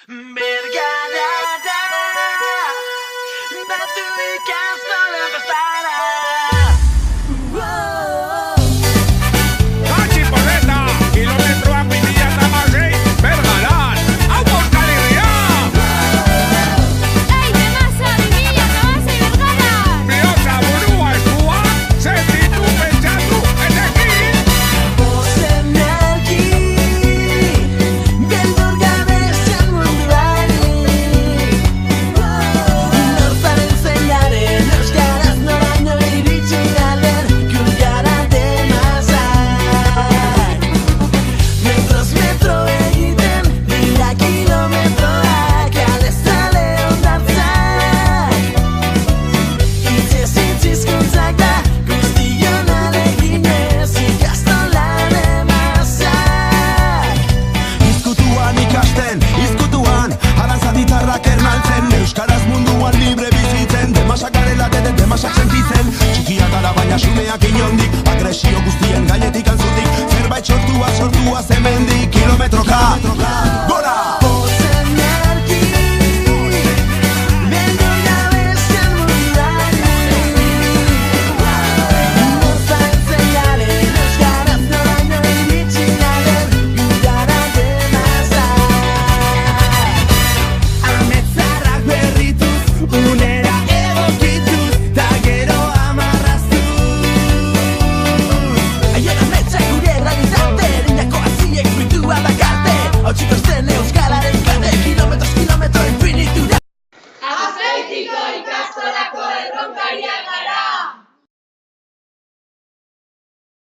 Bergarara, batzurik azkola bezala. Txipoleta, kilometroak bidea eta marrei, Bergaran, hau Euskal Herria! Ei, demasa, bidea eta marrei, Bergaran! Bihotza burua eskua, sentitu, pentsatu, etekin! Ozen erki, beldur gabe zen munduari. Nortzaren zeilaren, euskaraz noraino iritsi galen, kulgara demazak. Metroz metro egiten, dira kilometroak, aldezale ondartzak. Itziez hizkuntzak da, guztion aleginez, ikastola demazak. Izkutuan ikasten, izkutuan arantzatitarrak ernaltzen, euskaraz munduan libre bizitzen, demasak garela deden demasak sentitzen, txikiak gara baina xumeak inondik, agresio guztien gainetik antzutik, zerbait sortua hemendik, kilometroka, gora!